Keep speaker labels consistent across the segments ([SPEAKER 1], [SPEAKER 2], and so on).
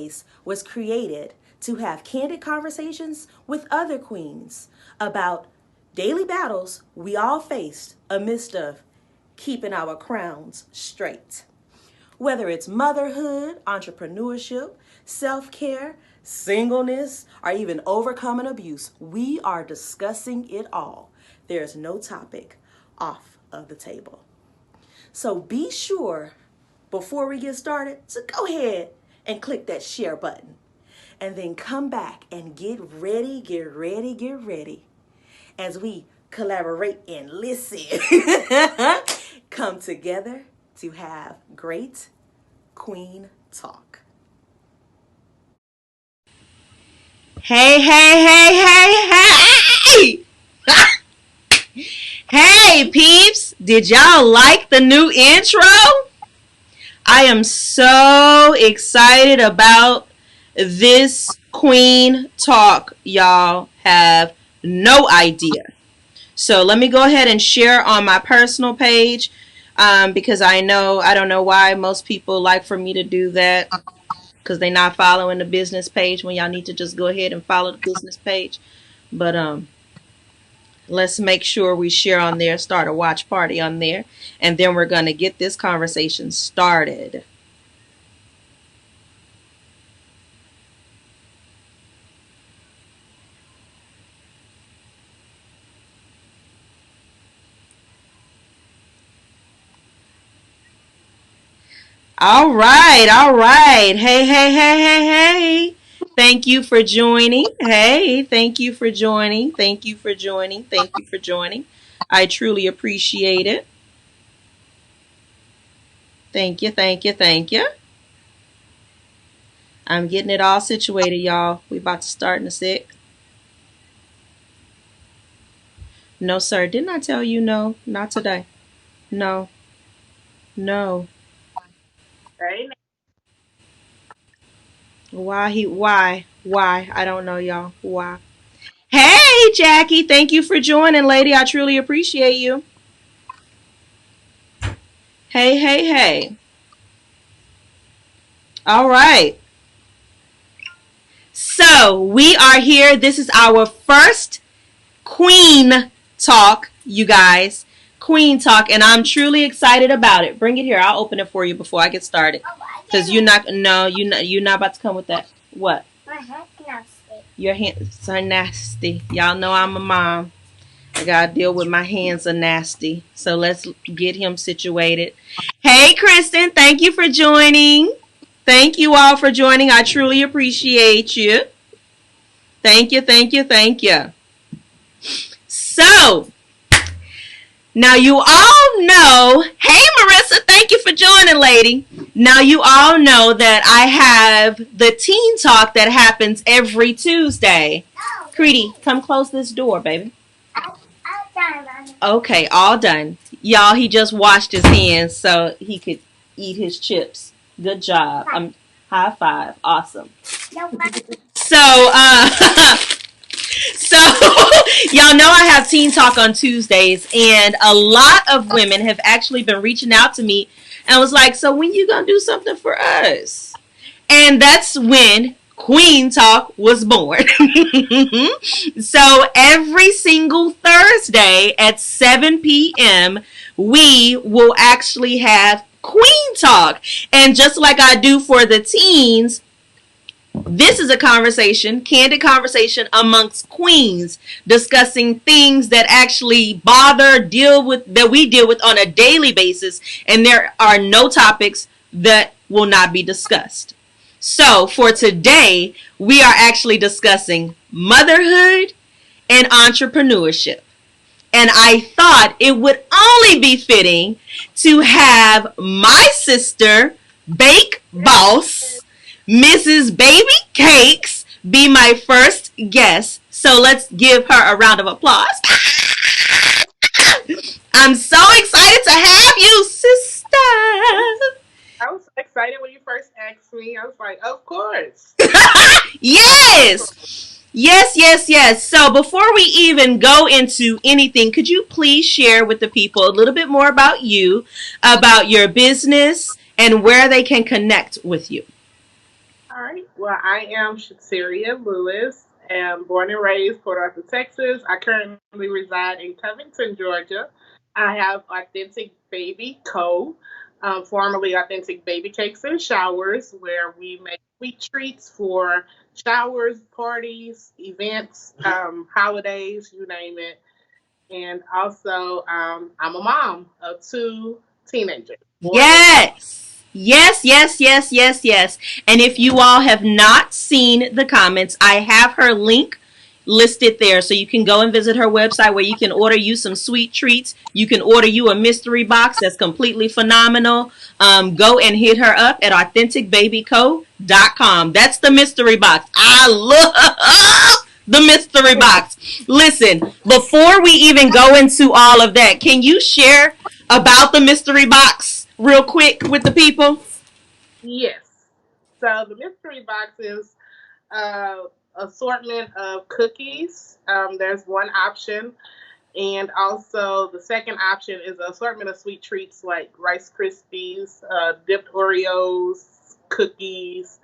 [SPEAKER 1] space was created to have candid conversations with other queens about daily battles we all faced amidst of keeping our crowns straight. Whether it's motherhood, entrepreneurship, self-care, singleness, or even overcoming abuse, we are discussing it all. There's no topic off of the table. So be sure, before we get started, to go ahead and click that share button. And then come back and get ready as we collaborate and listen. Come together to have great queen talk.
[SPEAKER 2] Hey, hey, peeps, did y'all like the new intro? I am so excited about this queen talk. Y'all have no idea. So let me go ahead and share on my personal page because I don't know why most people like for me to do that because they're not following the business page when y'all need to just go ahead and follow the business page. But let's make sure we share on there, start a watch party on there, and then we're going to get this conversation started. All right. Hey. Thank you for joining. Hey, thank you for joining. Thank you for joining. I truly appreciate it. Thank you. I'm getting it all situated, y'all. We about to start in a sec. No, sir. Didn't I tell you no? Not today. No. Why? I don't know, y'all. Why? Hey, Jackie, thank you for joining, lady. I truly appreciate you. Hey. All right. So we are here. This is our first Queen Talk, you guys. Queen Talk, and I'm truly excited about it. Bring it here. I'll open it for you before I get started. Because you're not about to come with that. What?
[SPEAKER 3] My hand's nasty.
[SPEAKER 2] Your hands are nasty. Y'all know I'm a mom. I gotta deal with my hands are nasty. So let's get him situated. Hey, Kristen, thank you for joining. Thank you all for joining. I truly appreciate you. Thank you. So, now you all know, hey Marissa, thank you for joining, lady. Now you all know that I have the teen talk that happens every Tuesday. Creedy, come close this door, baby.
[SPEAKER 3] All done.
[SPEAKER 2] Okay, all done. Y'all, he just washed his hands so he could eat his chips. Good job. High five. Awesome. So, y'all know I have Teen Talk on Tuesdays, and a lot of women have actually been reaching out to me and was like, so when you gonna do something for us? And that's when Queen Talk was born. So every single Thursday at 7 p.m., we will actually have Queen Talk. And just like I do for the teens, this is a conversation, candid conversation amongst queens, discussing things that actually that we deal with on a daily basis, and there are no topics that will not be discussed. So for today, we are actually discussing motherhood and entrepreneurship. And I thought it would only be fitting to have my sister, Bake Boss, Mrs. Baby Cakes, be my first guest. So let's give her a round of applause. I'm so excited to have you, sister.
[SPEAKER 4] I was so excited when you first asked me. I was like, of course.
[SPEAKER 2] Yes. So before we even go into anything, could you please share with the people a little bit more about you, about your business, and where they can connect with you?
[SPEAKER 4] All right. Well, I am Shateria Lewis. Am born and raised Port Arthur, Texas. I currently reside in Covington, Georgia. I have Authentic Baby Co., formerly Authentic Baby Cakes and Showers, where we make sweet treats for showers, parties, events, holidays, you name it. And also, I'm a mom of two teenagers, boy and girl.
[SPEAKER 2] Yes. Yes, yes, yes, yes, yes. And if you all have not seen the comments, I have her link listed there. So you can go and visit her website where you can order you some sweet treats. You can order you a mystery box that's completely phenomenal. Go and hit her up at authenticbabyco.com. That's the mystery box. I love the mystery box. Listen, before we even go into all of that, can you share about the mystery box real quick with the people?
[SPEAKER 4] Yes. So the mystery box is uh, assortment of cookies. There's one option, and also the second option is an assortment of sweet treats like Rice Krispies, dipped Oreos, cookies.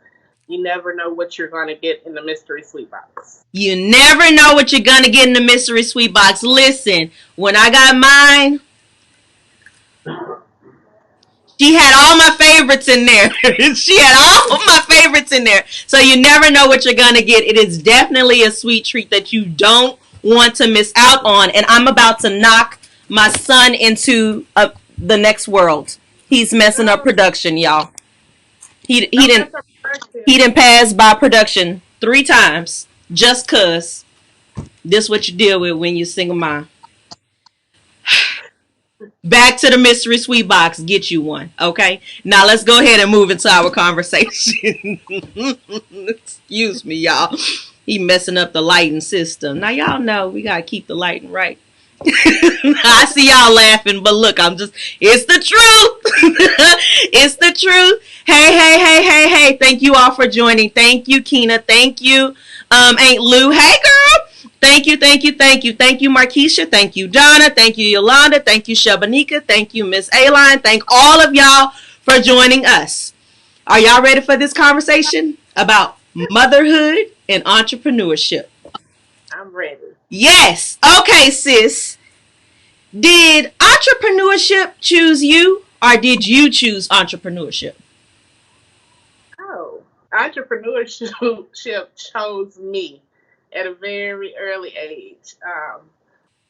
[SPEAKER 4] You never know what you're going to get in the mystery sweet box.
[SPEAKER 2] You never know what you're going to get in the mystery sweet box. Listen, when I got mine, she had all my favorites in there. She had all my favorites in there. So you never know what you're going to get. It is definitely a sweet treat that you don't want to miss out on. And I'm about to knock my son into the next world. He's messing up production, y'all. He
[SPEAKER 4] Don't
[SPEAKER 2] didn't
[SPEAKER 4] mess up the
[SPEAKER 2] he didn't pass by production 3 times just cause this what you deal with when you're single mom. Back to the mystery sweet box. Get you one. Okay. Now let's go ahead and move into our conversation. Excuse me, y'all. He messing up the lighting system. Now y'all know we gotta keep the lighting right. I see y'all laughing, but look, it's the truth. It's the truth. Hey, hey, hey, hey, hey. Thank you all for joining. Thank you, Keena. Thank you, Aunt Lou. Hey, girl. Thank you, thank you, thank you. Thank you, Markeisha. Thank you, Donna. Thank you, Yolanda. Thank you, Shabanika. Thank you, Miss Aline. Thank all of y'all for joining us. Are y'all ready for this conversation about motherhood and entrepreneurship?
[SPEAKER 4] I'm ready.
[SPEAKER 2] Yes. Okay, sis. Did entrepreneurship choose you or did you choose entrepreneurship?
[SPEAKER 4] Oh, entrepreneurship chose me at a very early age.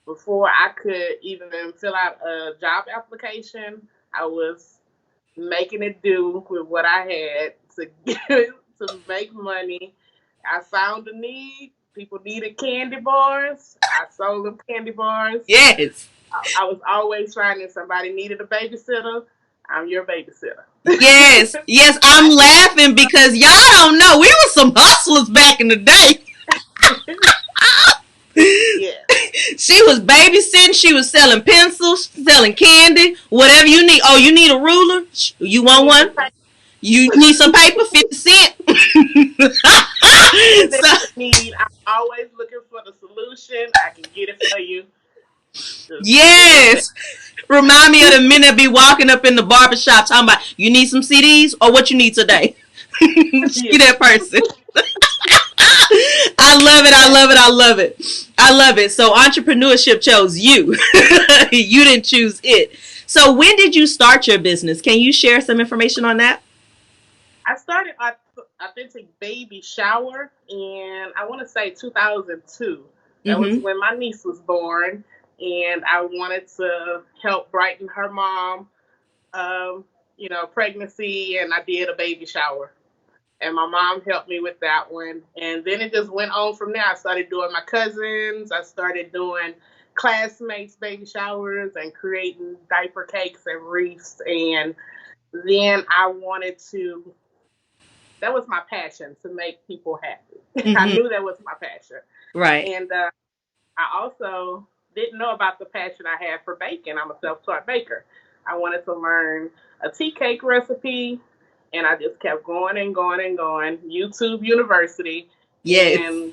[SPEAKER 4] Before I could even fill out a job application, I was making it do with what I had to get, to make money. I found a need. People needed candy bars. I sold them candy bars.
[SPEAKER 2] Yes.
[SPEAKER 4] I was always finding somebody needed a babysitter. I'm your babysitter.
[SPEAKER 2] Yes. Yes, I'm laughing because y'all don't know. We were some hustlers back in the day.
[SPEAKER 4] Yeah.
[SPEAKER 2] She was babysitting. She was selling pencils, selling candy, whatever you need. Oh, you need a ruler? You want one? You need some paper? 50 cents.
[SPEAKER 4] Whatever
[SPEAKER 2] So,
[SPEAKER 4] you need, I'm always looking for the solution. I can get it for you. Just give me a second.
[SPEAKER 2] yes. Remind me of the men that be walking up in the barbershop talking about, you need some CDs or what you need today? She
[SPEAKER 4] Yeah.
[SPEAKER 2] that person. I love it. I love it. I love it. I love it. So entrepreneurship chose you. You didn't choose it. So when did you start your business? Can you share some information on that?
[SPEAKER 4] I started Authentic Baby Shower in, I want to say, 2002. That was
[SPEAKER 2] Mm-hmm.
[SPEAKER 4] when my niece was born, and I wanted to help brighten her mom, um, pregnancy, and I did a baby shower. And my mom helped me with that one. And then it just went on from there. I started doing my cousins. I started doing classmates' baby showers and creating diaper cakes and wreaths. And then I wanted to, that was my passion, to make people happy. I
[SPEAKER 2] Mm-hmm.
[SPEAKER 4] knew that was my passion.
[SPEAKER 2] Right.
[SPEAKER 4] And I also didn't know about the passion I had for baking. I'm a self-taught baker. I wanted to learn a tea cake recipe, and I just kept going and going and going. YouTube University,
[SPEAKER 2] Yes.
[SPEAKER 4] and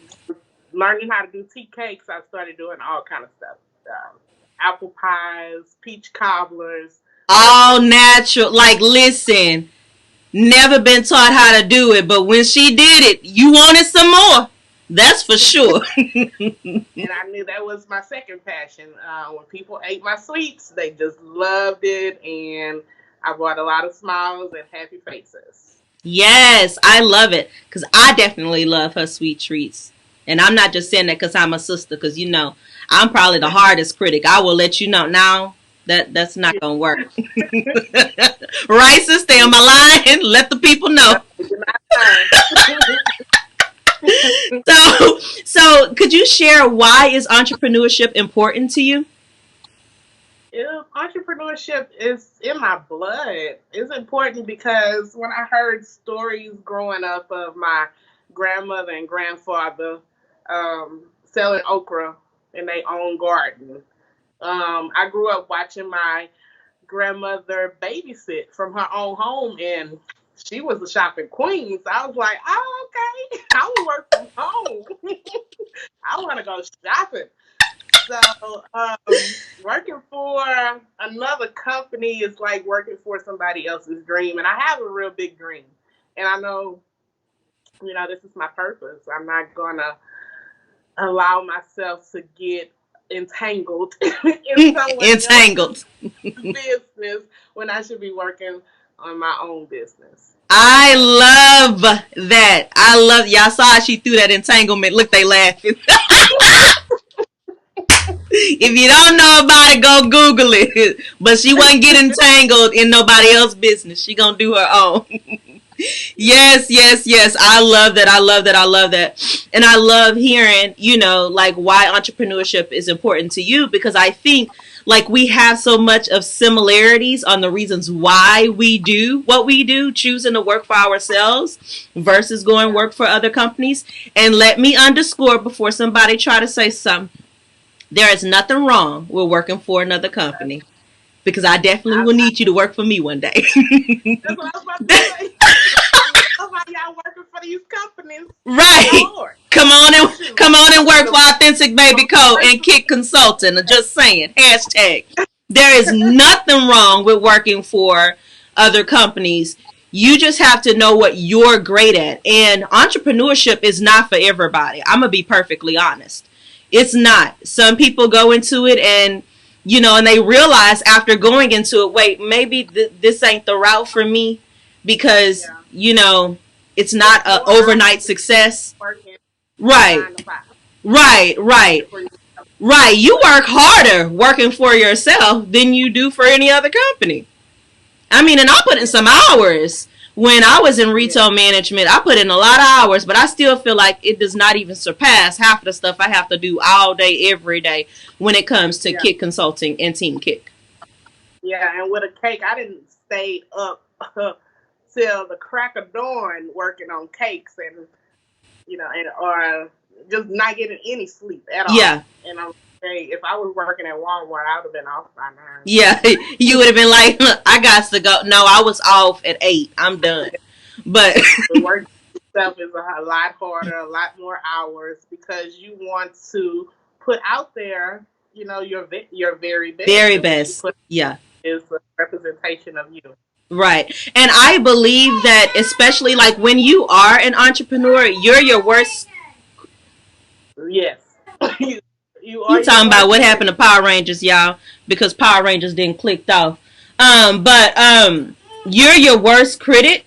[SPEAKER 4] learning how to do tea cakes. I started doing all kind of stuff: apple pies, peach cobblers,
[SPEAKER 2] All
[SPEAKER 4] cupcakes.
[SPEAKER 2] natural. Like, listen. Never been taught how to do it, but when she did it, you wanted some more. That's for sure.
[SPEAKER 4] And I knew that was my second passion. When people ate my sweets, they just loved it, and I brought a lot of smiles and happy faces.
[SPEAKER 2] Yes, I love it because I definitely love her sweet treats. And I'm not just saying that because I'm a sister, because you know I'm probably the hardest critic. I will let you know now that that's not gonna work. Right, sister? Am I lying? Let the people know. So could you share why is entrepreneurship important to you?
[SPEAKER 4] Entrepreneurship is in my blood. It's important because when I heard stories growing up of my grandmother and grandfather selling okra in their own garden, I grew up watching my grandmother babysit from her own home, and she was a shopping queen. So I was like, oh, okay, I will work from home. I want to go shopping. So working for another company is like working for somebody else's dream. And I have a real big dream. And I know, this is my purpose. I'm not going to allow myself to get entangled in someone else's business when I should be working on my own business.
[SPEAKER 2] I love that. Y'all saw how she threw that entanglement. Look, they laughing. If you don't know about it, go Google it. But she wasn't getting entangled in nobody else's business. She gonna do her own. Yes. I love that. And I love hearing, like why entrepreneurship is important to you, because I think like we have so much of similarities on the reasons why we do what we do, choosing to work for ourselves versus going work for other companies. And let me underscore before somebody try to say something. There is nothing wrong with working for another company, because I definitely will need you to work for me one day.
[SPEAKER 4] That's what I was about to say. Why y'all working for these companies?
[SPEAKER 2] Right. Come on and work for Authentic Baby Co. and Kick Consulting. I'm just saying. Hashtag. There is nothing wrong with working for other companies. You just have to know what you're great at. And entrepreneurship is not for everybody. I'm going to be perfectly honest. It's not. Some people go into it and, and they realize after going into it, wait, maybe this ain't the route for me, because, it's not an overnight success. Right. You work harder working for yourself than you do for any other company. I mean, and I put in some hours. When I was in retail management, I put in a lot of hours, but I still feel like it does not even surpass half of the stuff I have to do all day, every day when it comes to Kick Consulting and Team Kick.
[SPEAKER 4] Yeah, and with a cake, I didn't stay up till the crack of dawn working on cakes and, or just not getting any sleep at all.
[SPEAKER 2] Yeah.
[SPEAKER 4] And I'm saying, if I was working at Walmart, I would have been off by 9.
[SPEAKER 2] Yeah, you would have been like, I got to go. No, I was off at 8. I'm done. But
[SPEAKER 4] the work itself is a lot harder, a lot more hours, because you want to put out there, your very best.
[SPEAKER 2] Very best. Yeah.
[SPEAKER 4] Is a representation of you.
[SPEAKER 2] Right. And I believe that especially like when you are an entrepreneur, you're your worst.
[SPEAKER 4] Yes.
[SPEAKER 2] You talking about what happened to Power Rangers, y'all, because Power Rangers didn't click off. But you're your worst critic,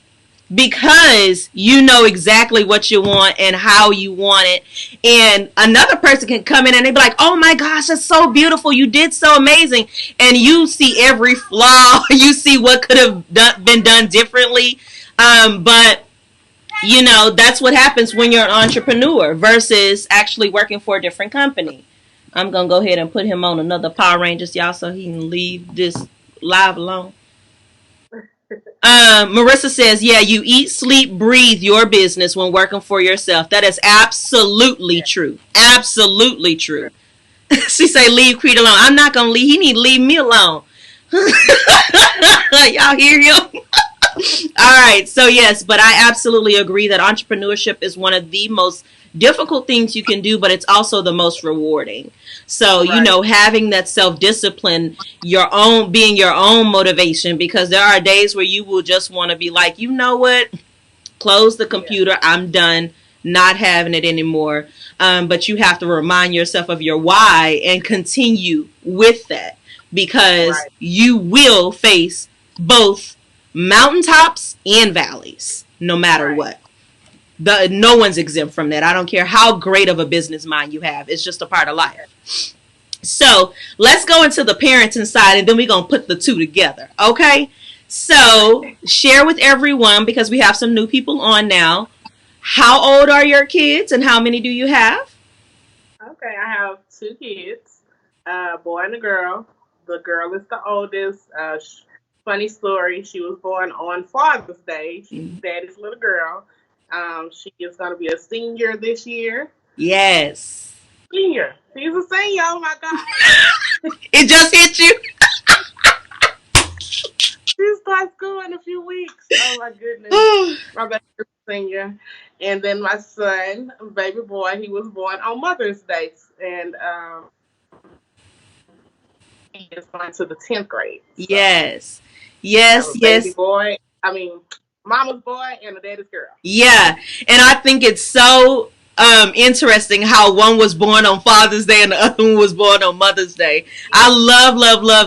[SPEAKER 2] because you know exactly what you want and how you want it. And another person can come in and they be like, oh my gosh, that's so beautiful. You did so amazing. And you see every flaw. You see what could have been done differently. But that's what happens when you're an entrepreneur versus actually working for a different company. I'm going to go ahead and put him on another Power Rangers, y'all, so he can leave this live alone. Marissa says, yeah, you eat, sleep, breathe your business when working for yourself. That is absolutely true. Absolutely true. She say, leave Creed alone. I'm not going to leave. He need to leave me alone. Y'all hear him? All right. So yes, but I absolutely agree that entrepreneurship is one of the most difficult things you can do, but it's also the most rewarding. So, you
[SPEAKER 4] Right.
[SPEAKER 2] know, having that self-discipline, being your own motivation, because there are days where you will just want to be like, you know what? Close the computer. I'm done. Not having it anymore. But you have to remind yourself of your why and continue with that, because
[SPEAKER 4] Right.
[SPEAKER 2] you will face both mountaintops and valleys, no matter
[SPEAKER 4] Right.
[SPEAKER 2] what. No one's exempt from that. I don't care how great of a business mind you have. It's just a part of life. So let's go into the parenting side, and then we're going to put the two together. Okay? So share with everyone, because we have some new people on now. How old are your kids and how many do you have?
[SPEAKER 4] Okay, I have 2 kids, a boy and a girl. The girl is the oldest. Funny story, she was born on Father's Day. She's daddy's little girl. She is going to be a senior this year.
[SPEAKER 2] Yes.
[SPEAKER 4] Senior. She's a senior. Oh, my God.
[SPEAKER 2] It just hit you?
[SPEAKER 4] She starts school in a few weeks. Oh, my goodness. My baby's a senior. And then my son, baby boy, he was born on Mother's Day. And he is going to the 10th grade. So
[SPEAKER 2] Yes.
[SPEAKER 4] I
[SPEAKER 2] Yes,
[SPEAKER 4] have a
[SPEAKER 2] yes.
[SPEAKER 4] baby boy. I mean, mama's boy and a daddy's girl.
[SPEAKER 2] Yeah. And I think it's so interesting how one was born on Father's Day and the other one was born on Mother's Day. I love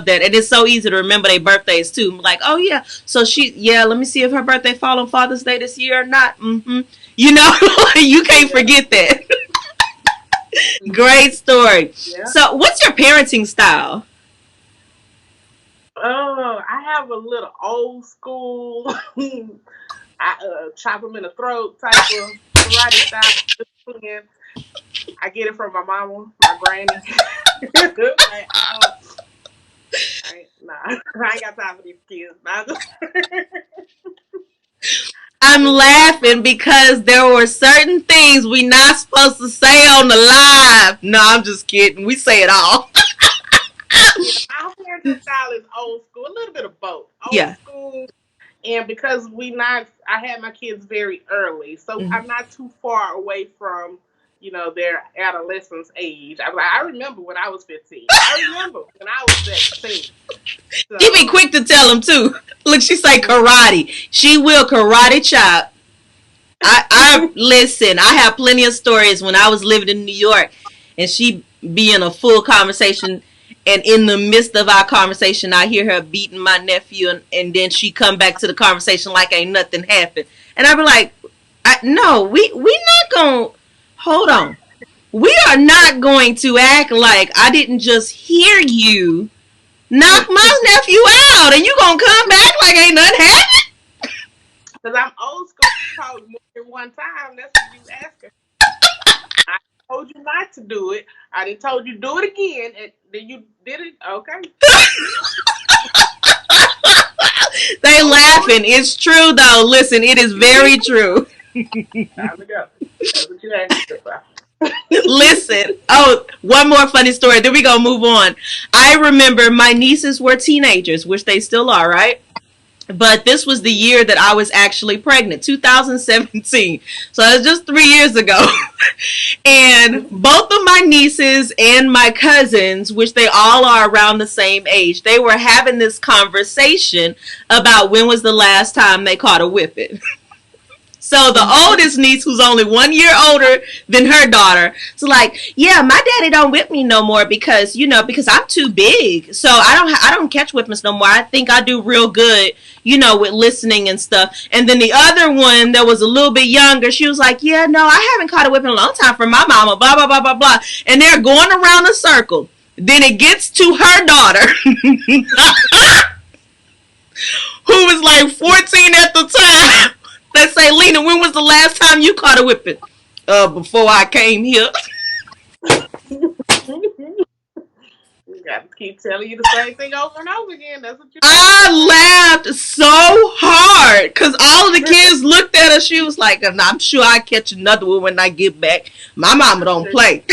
[SPEAKER 2] that. And it's so easy to remember their birthdays too. I'm like, oh yeah. So let me see if her birthday fall on Father's Day this year or not. You know, you can't forget that. Great story.
[SPEAKER 4] Yeah.
[SPEAKER 2] So what's your parenting style?
[SPEAKER 4] Oh, I have a little old school, I chop them in the throat type of karate style. Discipline. I get it from my mama, my granny. Like, I ain't got time for these kids.
[SPEAKER 2] I'm laughing because there were certain things we not supposed to say on the live. No, I'm just kidding. We say it all.
[SPEAKER 4] Our parenting style is old school, a little bit of both. Old
[SPEAKER 2] Yeah.
[SPEAKER 4] school, and because I had my kids very early, so I'm not too far away from, their adolescence age. I remember when I was 15. I remember when I was 17. So,
[SPEAKER 2] She be quick to tell them too. Look, she say karate. She will karate chop. I listen. I have plenty of stories when I was living in New York, and she be in a full conversation, and in the midst of our conversation, I hear her beating my nephew, and then she come back to the conversation like ain't nothing happened, and I be like, no, we not gonna hold on. We are not going to act like I didn't just hear you knock my nephew out, and you gonna come back like ain't nothing happened?
[SPEAKER 4] because I'm old school, probably more than one time. That's what you asking. I told you not to do it. I didn't told you do it again, and then you did it. Okay.
[SPEAKER 2] They laughing. It's true though. Listen, it is very true.
[SPEAKER 4] Time to go. That's what you asked for.
[SPEAKER 2] Listen. Oh, one more funny story. Then we gonna move on. I remember my nieces were teenagers, which they still are, right? But this was the year that I was actually pregnant, 2017. So it was just 3 years ago. And both of my nieces and my cousins, which they all are around the same age, they were having this conversation about when was the last time they caught a whipping. So the oldest niece, who's only 1 year older than her daughter, so like, yeah, my daddy don't whip me no more because I'm too big. So I don't catch whippings no more. I think I do real good, with listening and stuff. And then the other one that was a little bit younger, she was like, yeah, no, I haven't caught a whipping in a long time from my mama, blah, blah, blah, blah, blah. And they're going around a circle. Then it gets to her daughter, who was like 14 at the time. They say, Lena, when was the last time you caught a whipping? Before I came here.
[SPEAKER 4] You got to keep telling you the same thing over and over again. That's what you.
[SPEAKER 2] I laughed so hard because all of the kids looked at her. She was like, I'm sure I catch another one when I get back. My mama don't play.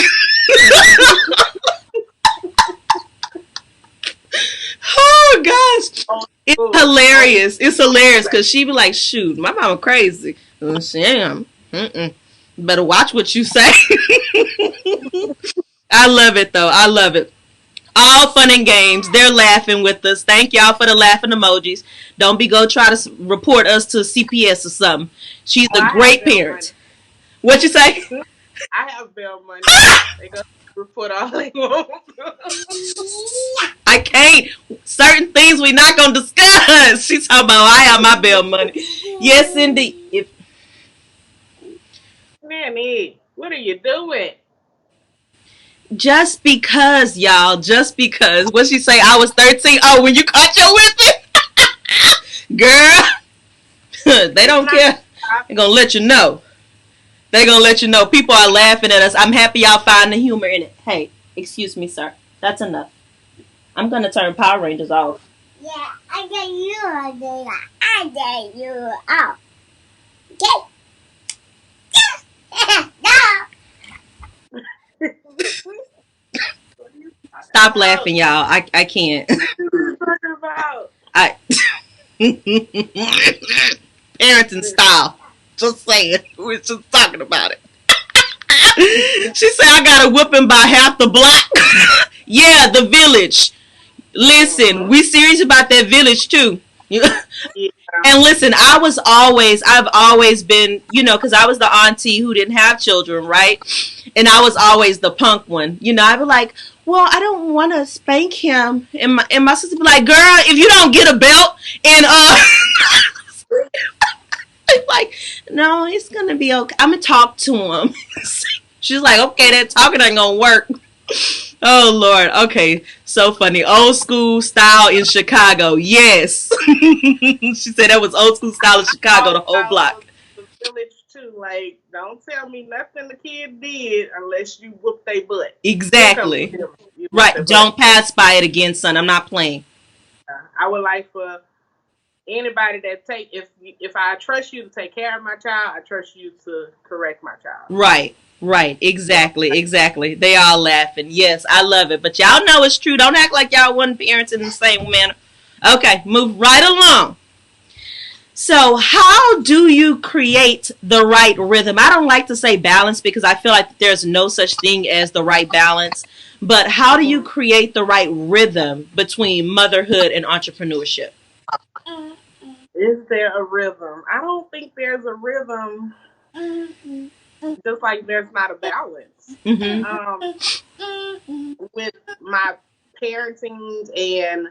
[SPEAKER 2] Oh, gosh. It's
[SPEAKER 4] Food.
[SPEAKER 2] hilarious. It's hilarious because she be like, shoot, my mama crazy. Damn. Better watch what you say. I love it though. I love it. All fun and games. They're laughing with us. Thank y'all for the laughing emojis. Don't be go try to report us to CPS or something. She's a great parent. What you say?
[SPEAKER 4] I have bail money. They go report all they want.
[SPEAKER 2] I can't. Certain things we not gonna discuss. She's talking about I have my bail money. Yes, indeed. If
[SPEAKER 4] Nanny, what are you doing?
[SPEAKER 2] just because, y'all, just because. What she say? I was 13. Oh, when you caught your whipping, girl. They don't care. They're gonna let you know. They're gonna let you know. People are laughing at us. I'm happy y'all find the humor in it. Hey, excuse me, sir. That's enough. I'm gonna turn Power Rangers off.
[SPEAKER 3] Yeah, I get you there. I get you out. Okay. No.
[SPEAKER 2] Stop laughing, y'all. I can't.
[SPEAKER 4] What are you talking about?
[SPEAKER 2] I parenting style. Just saying. We're just talking about it. She said I got a whooping by half the block. Yeah, the village. Listen, we serious about that village too.
[SPEAKER 4] Yeah.
[SPEAKER 2] And listen, I've always been, because I was the auntie who didn't have children, right? And I was always the punk one. I'd be like, well, I don't want to spank him. And my sister be like, girl, if you don't get a belt and, like, no, it's going to be okay. I'm going to talk to him. She's like, okay, that talking ain't going to work. Oh, Lord. Okay. So funny. Old school style in Chicago. Yes. She said that was old school style in Chicago, the whole block.
[SPEAKER 4] The village, too. Like, don't tell me nothing the kid did unless you whoop their butt.
[SPEAKER 2] Exactly.
[SPEAKER 4] You whoop
[SPEAKER 2] Right.
[SPEAKER 4] their
[SPEAKER 2] Don't
[SPEAKER 4] butt.
[SPEAKER 2] pass by it again, son. I'm not playing.
[SPEAKER 4] I would like for anybody that if I trust you to take care of my child, I trust you to correct my child.
[SPEAKER 2] Right. Exactly. They all laughing. Yes, I love it. But y'all know it's true. Don't act like y'all wasn't parents in the same manner. Okay, move right along. So how do you create the right rhythm? I don't like to say balance because I feel like there's no such thing as the right balance. But how do you create the right rhythm between motherhood and entrepreneurship?
[SPEAKER 4] Is there a rhythm? I don't think there's a rhythm. Just like there's not a balance. With my parenting and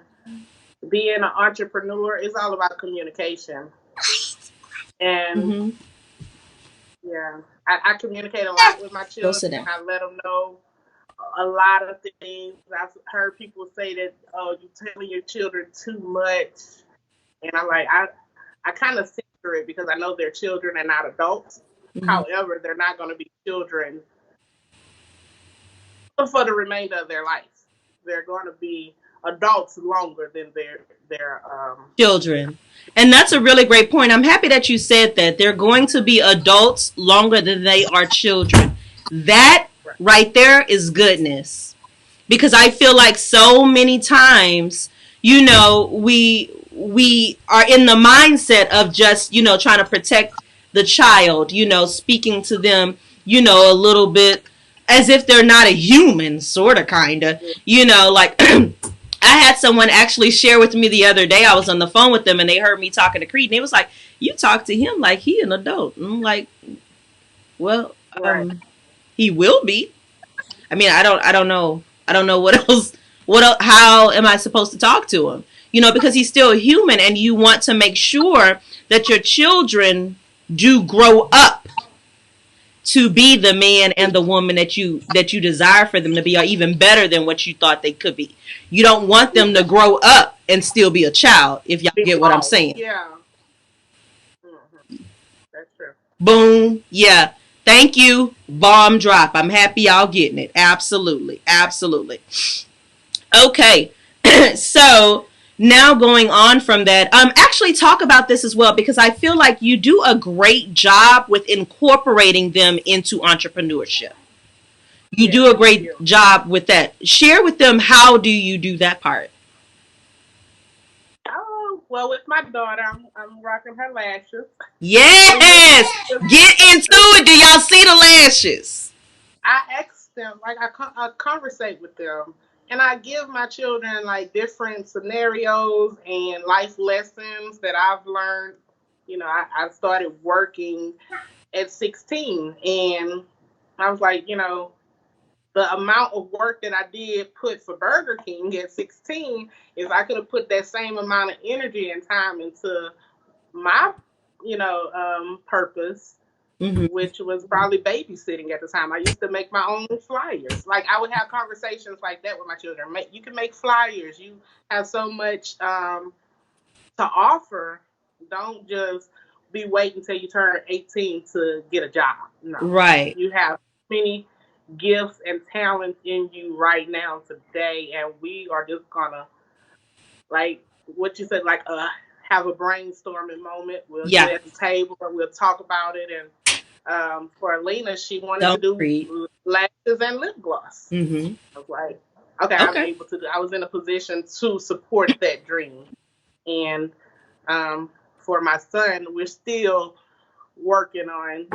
[SPEAKER 4] being an entrepreneur, it's all about communication. And yeah, I communicate a lot with my children.
[SPEAKER 2] sit down.
[SPEAKER 4] I let them know a lot of things. I've heard people say that, oh, you're telling your children too much. And I'm like, I kind of censor it because I know they're children and not adults. However, they're not going to be children for the remainder of their life. They're going to be adults longer than their
[SPEAKER 2] children. And that's a really great point. I'm happy that you said that. They're going to be adults longer than they are children. That right there is goodness. Because I feel like so many times, we are in the mindset of just, trying to protect the child, speaking to them, a little bit as if they're not a human, sort of, kind of, like I had someone actually share with me the other day. I was on the phone with them and they heard me talking to Creed and it was like, you talk to him like he an adult. And I'm like, well, he will be. I mean, I don't know what else, how am I supposed to talk to him? Because he's still human and you want to make sure that your children do grow up to be the man and the woman that you desire for them to be, or even better than what you thought they could be. You don't want them to grow up and still be a child, if y'all get what I'm saying.
[SPEAKER 4] Yeah. That's true.
[SPEAKER 2] Boom. Yeah. Thank you. Bomb drop. I'm happy y'all getting it. Absolutely. Okay. So now going on from that, actually talk about this as well, because I feel like you do a great job with incorporating them into entrepreneurship. You do a great job with that. Share with them, how do you do that part?
[SPEAKER 4] Well, with my daughter, I'm rocking her lashes.
[SPEAKER 2] Yes. Get into it. Do y'all see the lashes?
[SPEAKER 4] I ask them, like I conversate with them, and I give my children like different scenarios and life lessons that I've learned. I started working at 16, and I was like, the amount of work that I did put for Burger King at 16, if I could have put that same amount of energy and time into my, purpose,
[SPEAKER 2] Hmm.
[SPEAKER 4] which was probably babysitting at the time. I used to make my own flyers. Like I would have conversations like that with my children. You can make flyers. You have so much to offer. Don't just be waiting until you turn 18 to get a job. No,
[SPEAKER 2] Right.
[SPEAKER 4] you have many gifts and talents in you right now today, and we are just gonna, like what you said, like have a brainstorming moment. We'll get
[SPEAKER 2] Yeah.
[SPEAKER 4] at the table and we'll talk about it. And for Alina, she wanted to
[SPEAKER 2] Don't
[SPEAKER 4] do
[SPEAKER 2] read.
[SPEAKER 4] lashes and lip gloss.
[SPEAKER 2] Hmm.
[SPEAKER 4] I was like, okay, I'm
[SPEAKER 2] Okay.
[SPEAKER 4] able to do. I was in a position to support that dream. And um, for my son, we're still working on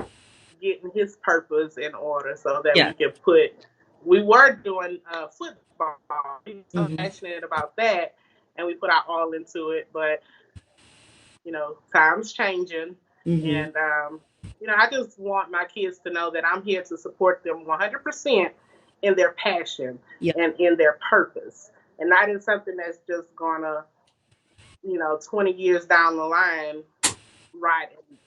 [SPEAKER 4] getting his purpose in order so that
[SPEAKER 2] Yeah.
[SPEAKER 4] we can put. We were doing football. We were so
[SPEAKER 2] Hmm.
[SPEAKER 4] passionate about that, and we put our all into it. But times changing,
[SPEAKER 2] Hmm.
[SPEAKER 4] and I just want my kids to know that I'm here to support them 100% in their passion
[SPEAKER 2] Yeah.
[SPEAKER 4] and in their purpose, and not in something that's just gonna, 20 years down the line, right, and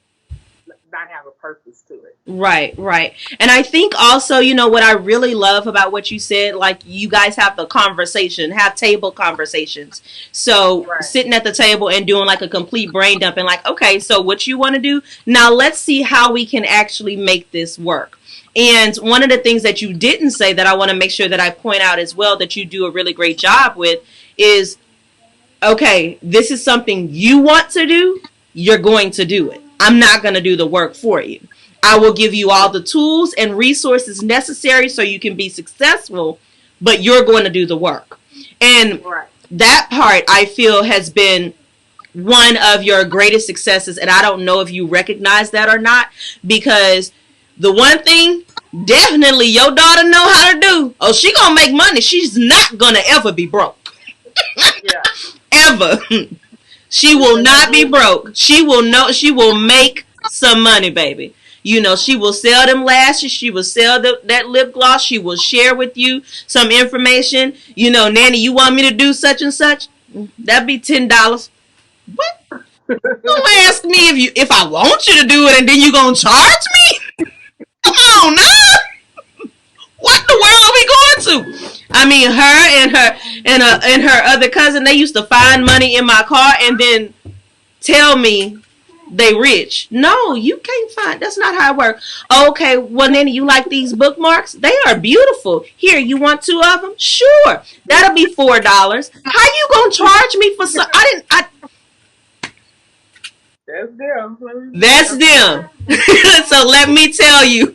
[SPEAKER 4] not have a purpose to it.
[SPEAKER 2] Right, right. And I think also, what I really love about what you said, like you guys have the conversation, have table conversations. So
[SPEAKER 4] Right.
[SPEAKER 2] sitting at the table and doing like a complete brain dump and like, okay, so what you want to do? Now let's see how we can actually make this work. And one of the things that you didn't say that I want to make sure that I point out as well that you do a really great job with is okay, this is something you want to do, you're going to do it. I'm not going to do the work for you. I will give you all the tools and resources necessary so you can be successful, but you're going to do the work. And
[SPEAKER 4] Right.
[SPEAKER 2] that part I feel has been one of your greatest successes, and I don't know if you recognize that or not, because the one thing definitely your daughter know how to do, oh, she gonna make money, she's not gonna ever be broke.
[SPEAKER 4] Yeah.
[SPEAKER 2] Ever. She will not be broke. She will make some money, baby. She will sell them lashes. She will sell that lip gloss. She will share with you some information. Nanny, you want me to do such and such? That'd be $10. What? Don't ask me if I want you to do it and then you gonna charge me? Come on now. What in the world are we going to? I mean, her and her other cousin, they used to find money in my car and then tell me they rich. No, you can't find. That's not how it works. Okay, well then you like these bookmarks? They are beautiful. Here, you want two of them? Sure, that'll be $4. How you gonna charge me for some? I didn't.
[SPEAKER 4] That's them.
[SPEAKER 2] That's them. So let me tell you,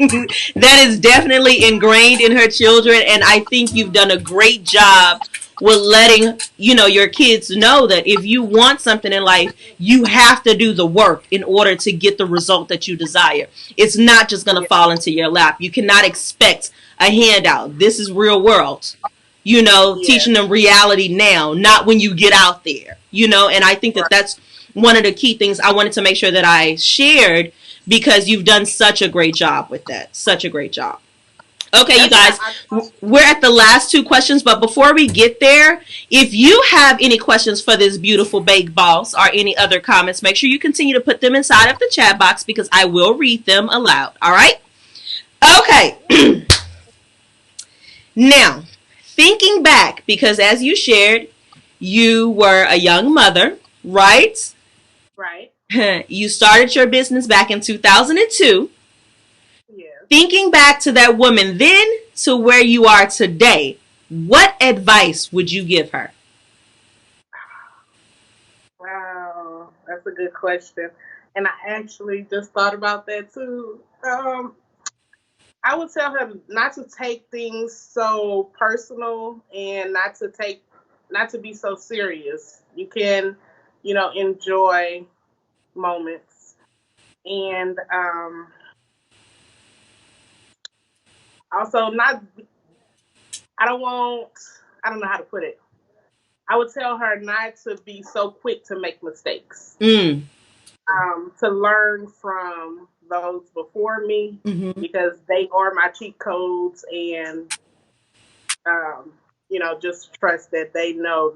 [SPEAKER 2] that is definitely ingrained in her children, and I think you've done a great job with letting your kids know that if you want something in life, you have to do the work in order to get the result that you desire. It's not just going to
[SPEAKER 4] Yeah.
[SPEAKER 2] fall into your lap. You cannot expect a handout. This is real world.
[SPEAKER 4] Yeah.
[SPEAKER 2] Teaching them reality now, not when you get out there. And I think that
[SPEAKER 4] Right.
[SPEAKER 2] that's one of the key things I wanted to make sure that I shared because you've done such a great job with that. Such a great job. Okay, you
[SPEAKER 4] That's
[SPEAKER 2] guys,
[SPEAKER 4] why
[SPEAKER 2] we're at the last two questions, but before we get there, if you have any questions for this beautiful baked boss or any other comments, make sure you continue to put them inside of the chat box because I will read them aloud. All right? Okay. Now, thinking back, because as you shared, you were a young mother, right?
[SPEAKER 4] right.
[SPEAKER 2] You started your business back in 2002.
[SPEAKER 4] Yeah.
[SPEAKER 2] Thinking back to that woman then to where you are today, what advice would you give her?
[SPEAKER 4] Wow, that's a good question. And I actually just thought about that too. I would tell her not to take things so personal and not to be so serious. You can enjoy moments. And also I don't know how to put it. I would tell her not to be so quick to make mistakes. To learn from those before me, because they are my cheat codes, and just trust that they know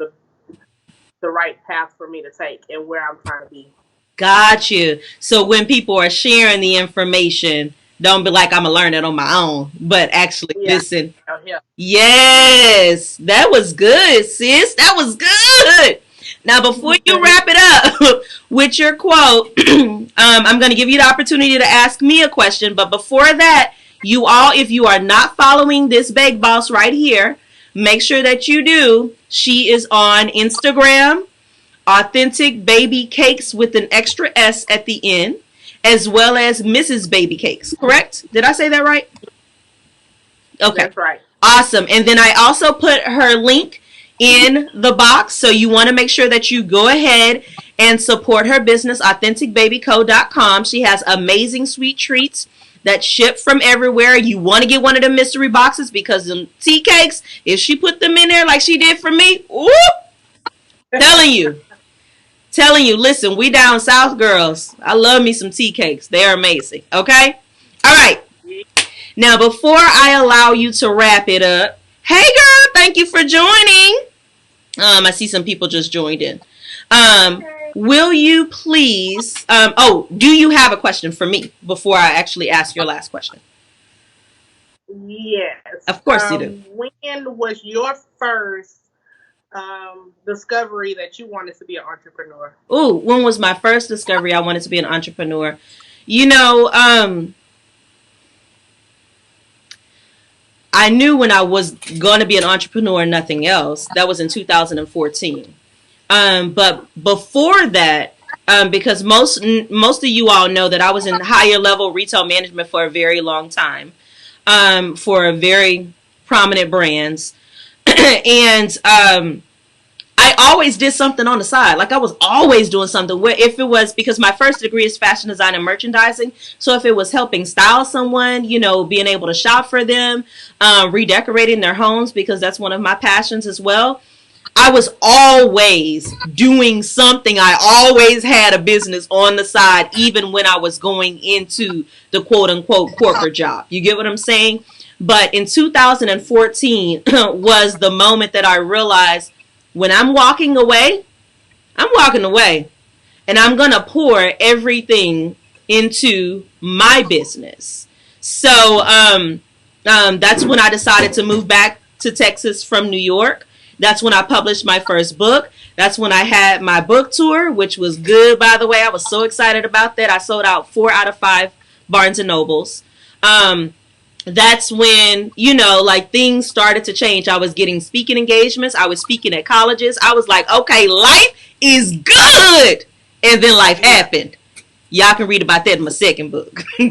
[SPEAKER 4] the right path for me to take and where I'm trying to be.
[SPEAKER 2] Got you. So when people are sharing the information, don't be like, I'm gonna learn it on my own, but actually listen.
[SPEAKER 4] Yeah.
[SPEAKER 2] Yes, that was good, sis. That was good. Now, before you wrap it up with your quote, I'm going to give you the opportunity to ask me a question. But before that, you all, if you are not following this Bake Boss right here, make sure that you do. She is on Instagram, Authentic Baby Cakes with an extra S at the end, as well as Mrs. Baby Cakes. Correct? Did I say that right? Okay.
[SPEAKER 4] That's right.
[SPEAKER 2] Awesome. And then I also put her link in the box, so you want to make sure that you go ahead and support her business, AuthenticBabyCo.com. She has amazing sweet treats that ship from everywhere. You want to get one of the mystery boxes, because the tea cakes, if she put them in there like she did for me, whoop, telling you, listen, we down south girls. I love me some tea cakes. They're amazing. Okay? All right. Now, before I allow you to wrap it up, hey girl, thank you for joining. I see some people just joined in. Will you please, do you have a question for me before I actually ask your last question?
[SPEAKER 4] Yes.
[SPEAKER 2] Of course you do.
[SPEAKER 4] When was your first discovery that you wanted to be an entrepreneur?
[SPEAKER 2] Ooh, when was my first discovery I wanted to be an entrepreneur? I knew when I was going to be an entrepreneur, nothing else. That was in 2014. But before that, because most of you all know that I was in higher level retail management for a very long time, for very prominent brands. And I always did something on the side. Like I was always doing something. If it was, because my first degree is fashion design and merchandising. So if it was helping style someone, being able to shop for them, redecorating their homes, because that's one of my passions as well. I was always doing something. I always had a business on the side, even when I was going into the quote unquote corporate job. You get what I'm saying? But in 2014 was the moment that I realized, when I'm walking away, I'm walking away. And I'm going to pour everything into my business. So that's when I decided to move back to Texas from New York. That's when I published my first book. That's when I had my book tour, which was good, by the way. I was so excited about that. I sold out 4 out of 5 Barnes and Nobles. That's when, things started to change. I was getting speaking engagements. I was speaking at colleges. I was like, okay, life is good. And then life happened. Y'all can read about that in my second book. I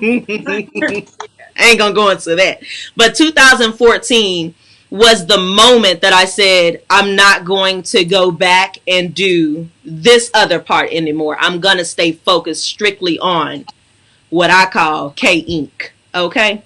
[SPEAKER 2] ain't going to go into that. But 2014 was the moment that I said, I'm not going to go back and do this other part anymore. I'm going to stay focused strictly on what I call K Inc. Okay?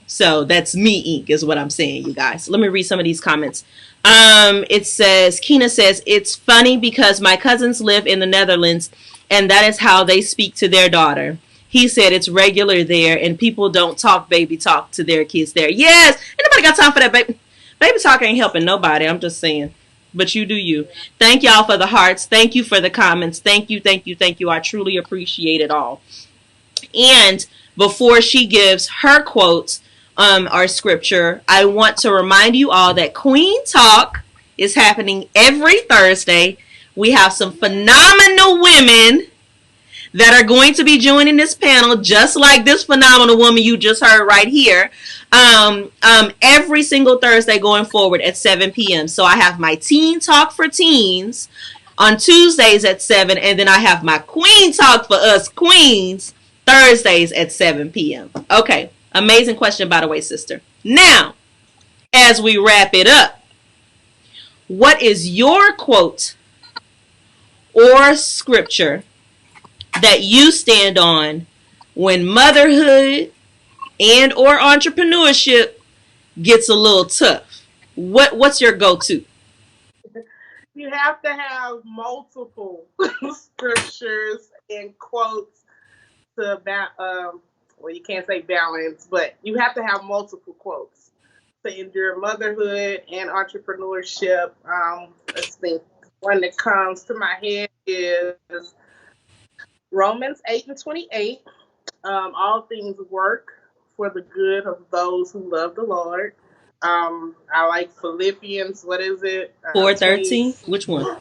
[SPEAKER 2] So that's me Inc. is what I'm saying, you guys. Let me read some of these comments. It says, Kina says, it's funny because my cousins live in the Netherlands and that is how they speak to their daughter. He said it's regular there and people don't talk baby talk to their kids there. Yes, ain't nobody got time for that baby. Baby talk ain't helping nobody. I'm just saying. But you do you. Thank y'all for the hearts. Thank you for the comments. Thank you, thank you, thank you. I truly appreciate it all. And before she gives her quotes, our scripture, I want to remind you all that Queen Talk is happening every Thursday. We have some phenomenal women that are going to be joining this panel, just like this phenomenal woman you just heard right here, every single Thursday going forward at 7 p.m. So I have my Teen Talk for Teens on Tuesdays at 7, and then I have my Queen Talk for us queens Thursdays at 7 p.m. Okay, amazing question, by the way, sister. Now, as we wrap it up, what is your quote or scripture that you stand on when motherhood and or entrepreneurship gets a little tough? What's your go-to?
[SPEAKER 4] You have to have multiple scriptures and quotes to well, you can't say balance, but you have to have multiple quotes to endure motherhood and entrepreneurship. Let's think. One that comes to my head is Romans 8:28. All things work for the good of those who love the Lord. I like Philippians. What is it?
[SPEAKER 2] 4:13. Which one?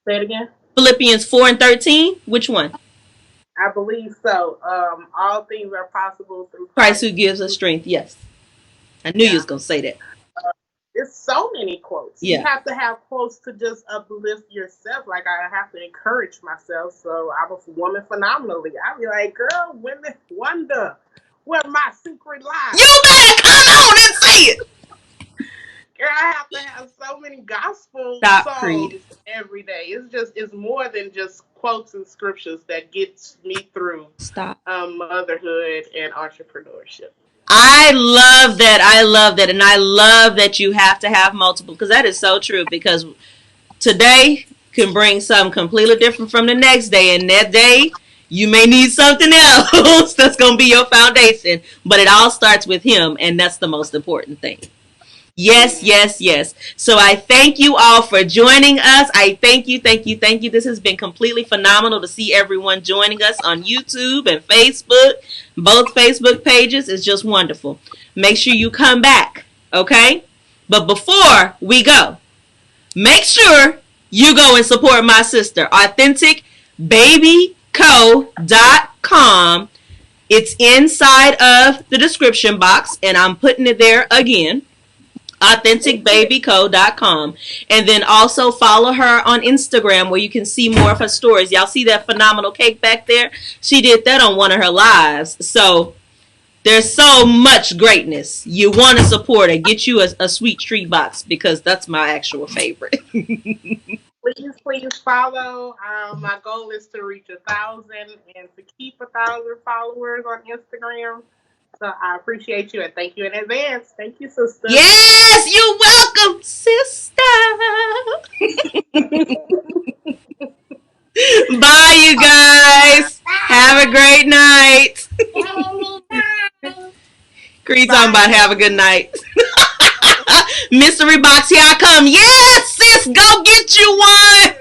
[SPEAKER 4] Say it again.
[SPEAKER 2] Philippians 4:13. Which one?
[SPEAKER 4] I believe so. All things are possible through
[SPEAKER 2] Christ who gives us strength. Yes. I knew you was going to say that.
[SPEAKER 4] There's so many quotes.
[SPEAKER 2] Yeah.
[SPEAKER 4] You have to have quotes to just uplift yourself. Like, I have to encourage myself. So I'm a woman phenomenally. I'll be like, girl, women wonder where my secret lies.
[SPEAKER 2] You better come on and say it.
[SPEAKER 4] Girl, I have to have so many gospel
[SPEAKER 2] Stop,
[SPEAKER 4] songs
[SPEAKER 2] Creed.
[SPEAKER 4] every day. It's more than just quotes and scriptures that gets me through
[SPEAKER 2] Stop.
[SPEAKER 4] motherhood and entrepreneurship.
[SPEAKER 2] I love that. And I love that you have to have multiple, because that is so true. Because today can bring something completely different from the next day. And that day, you may need something else that's going to be your foundation. But it all starts with him. And that's the most important thing. Yes, yes, yes. So I thank you all for joining us. I thank you. This has been completely phenomenal to see everyone joining us on YouTube and Facebook. Both Facebook pages is just wonderful. Make sure you come back, okay? But before we go, make sure you go and support my sister, AuthenticBabyCo.com. It's inside of the description box, and I'm putting it there again. AuthenticBabyCo.com. And then also follow her on Instagram, where you can see more of her stories. Y'all see that phenomenal cake back there? She did that on one of her lives. So there's so much greatness. You want to support her. Get you a sweet treat box, because that's my actual favorite.
[SPEAKER 4] Please follow. My goal is to reach 1,000 and to keep 1,000 followers on Instagram. So I appreciate you and thank you in advance. Thank you, sister.
[SPEAKER 2] Yes, you're welcome, sister. Bye, you guys. Have a great night. Creed talking about have a good night. Mystery box, here I come. Yes, sis, go get you one.